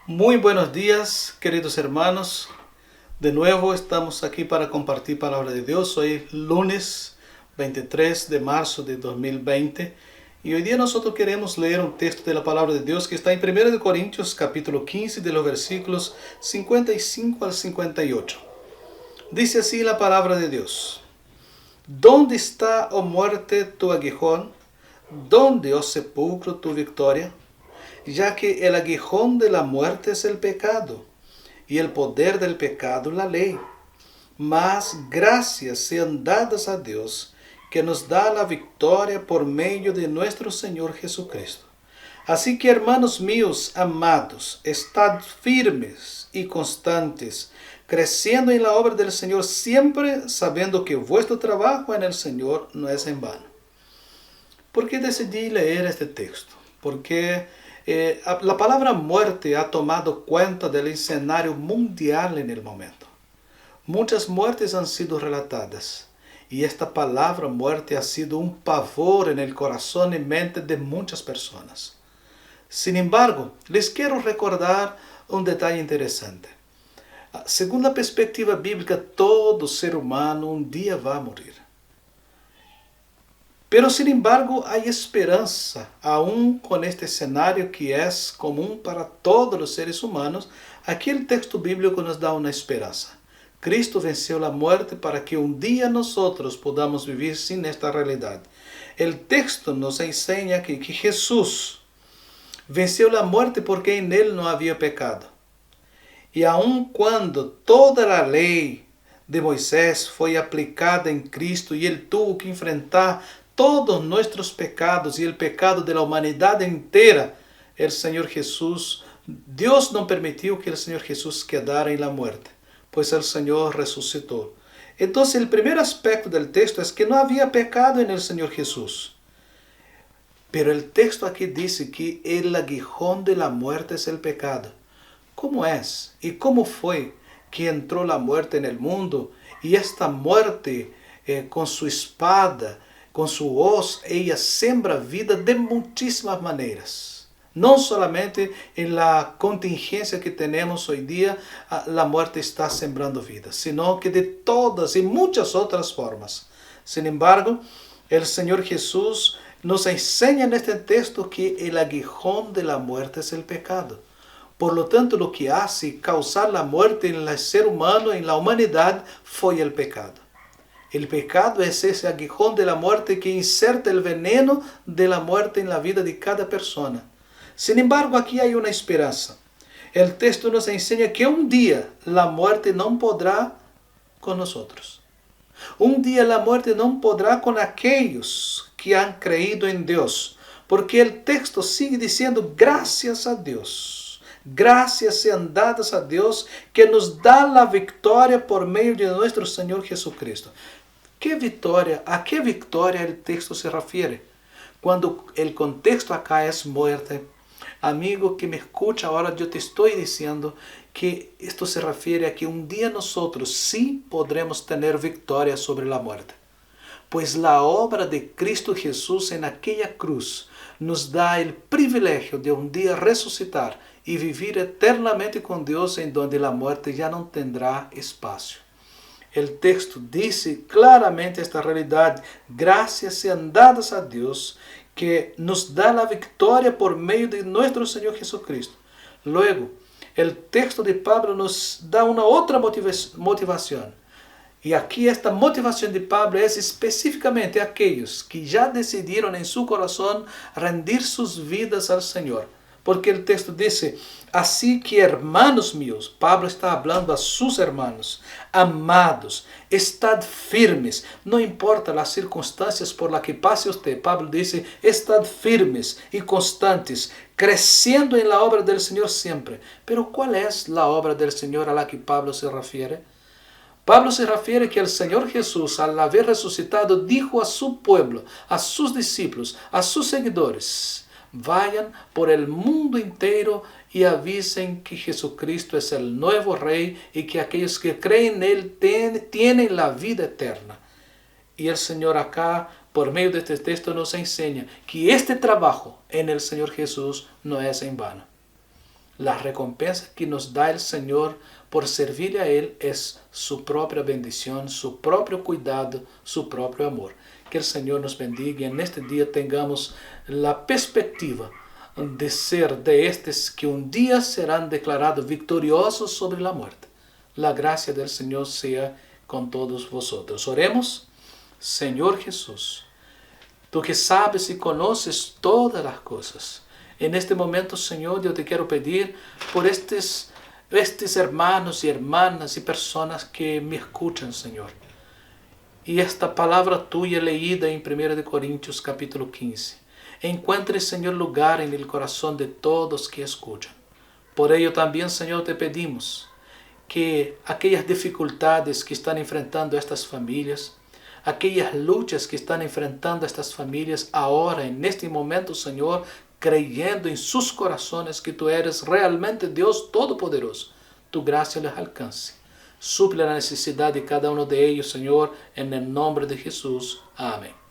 Muy buenos días, queridos hermanos. De nuevo estamos aquí para compartir palabra de Dios. Hoy es lunes 23 de marzo de 2020 y hoy día nosotros queremos leer un texto de la palabra de Dios que está en 1 de Corintios capítulo 15 de los versículos 55 al 58. Dice así la palabra de Dios: ¿Dónde está, oh muerte, tu aguijón? ¿Dónde, oh sepulcro, tu victoria? Ya que el aguijón de la muerte es el pecado, y el poder del pecado la ley. Mas gracias sean dadas a Dios, que nos da la victoria por medio de nuestro Señor Jesucristo. Así que, hermanos míos amados, estad firmes y constantes, creciendo en la obra del Señor, siempre sabiendo que vuestro trabajo en el Señor no es en vano. ¿Por qué decidí leer este texto? Porque la palabra muerte ha tomado cuenta del escenario mundial en el momento. Muchas muertes han sido relatadas y esta palabra muerte ha sido un pavor en el corazón y mente de muchas personas. Sin embargo, les quiero recordar un detalle interesante. Según la perspectiva bíblica, todo ser humano un día va a morir. Pero sin embargo hay esperanza, aún con este escenario que es común para todos los seres humanos. Aquí el texto bíblico nos da una esperanza. Cristo venció la muerte para que un día nosotros podamos vivir sin esta realidad. El texto nos enseña que Jesús venció la muerte porque en él no había pecado. Y aun cuando toda la ley de Moisés fue aplicada en Cristo y él tuvo que enfrentar todos nuestros pecados y el pecado de la humanidad entera, el Señor Jesús, Dios no permitió que el Señor Jesús quedara en la muerte, pues el Señor resucitó. Entonces el primer aspecto del texto es que no había pecado en el Señor Jesús. Pero el texto aquí dice que el aguijón de la muerte es el pecado. ¿Cómo es y cómo fue que entró la muerte en el mundo? Y esta muerte con su espada, con su hoz, ella siembra vida de muchísimas maneras. No solamente en la contingencia que tenemos hoy día, la muerte está sembrando vida, sino que de todas y muchas otras formas. Sin embargo, el Señor Jesús nos enseña en este texto que el aguijón de la muerte es el pecado. Por lo tanto, lo que hace causar la muerte en el ser humano, en la humanidad, fue el pecado. El pecado es ese aguijón de la muerte que inserta el veneno de la muerte en la vida de cada persona. Sin embargo, aquí hay una esperanza. El texto nos enseña que un día la muerte no podrá con nosotros. Un día la muerte no podrá con aquellos que han creído en Dios. Porque el texto sigue diciendo gracias a Dios. Gracias sean dadas a Dios que nos da la victoria por medio de nuestro Señor Jesucristo. ¿Qué victoria? ¿A qué victoria el texto se refiere? Cuando el contexto acá es muerte. Amigo que me escucha ahora, yo te estoy diciendo que esto se refiere a que un día nosotros sí podremos tener victoria sobre la muerte. Pues la obra de Cristo Jesús en aquella cruz nos da el privilegio de un día resucitar y vivir eternamente con Dios, en donde la muerte ya no tendrá espacio. El texto dice claramente esta realidad. Gracias sean dadas a Dios que nos da la victoria por medio de nuestro Señor Jesucristo. Luego, el texto de Pablo nos da una otra motivación. Y aquí esta motivación de Pablo es específicamente a aquellos que ya decidieron en su corazón rendir sus vidas al Señor. Porque el texto dice, así que hermanos míos, Pablo está hablando a sus hermanos, amados, estad firmes, no importa las circunstancias por las que pase usted. Pablo dice, estad firmes y constantes, creciendo en la obra del Señor siempre. Pero ¿cuál es la obra del Señor a la que Pablo se refiere? Pablo se refiere que el Señor Jesús, al haber resucitado, dijo a su pueblo, a sus discípulos, a sus seguidores, vayan por el mundo entero y avisen que Jesucristo es el nuevo Rey y que aquellos que creen en Él tienen la vida eterna. Y el Señor acá, por medio de este texto, nos enseña que este trabajo en el Señor Jesús no es en vano. La recompensa que nos da el Señor por servirle a Él es su propia bendición, su propio cuidado, su propio amor. Que el Señor nos bendiga y en este día tengamos la perspectiva de ser de estos que un día serán declarados victoriosos sobre la muerte. La gracia del Señor sea con todos vosotros. Oremos. Señor Jesús, tú que sabes y conoces todas las cosas, en este momento, Señor, yo te quiero pedir por estos hermanos y hermanas y personas que me escuchan, Señor. Y esta palabra tuya leída en 1 Corintios capítulo 15, encuentre, Señor, lugar en el corazón de todos que escuchan. Por ello también, Señor, te pedimos que aquellas dificultades que están enfrentando estas familias, aquellas luchas que están enfrentando estas familias ahora, en este momento, Señor, creyendo en sus corazones que tú eres realmente Dios Todopoderoso, tu gracia les alcance. Suple la necesidad de cada uno de ellos, Señor, en el nombre de Jesús. Amén.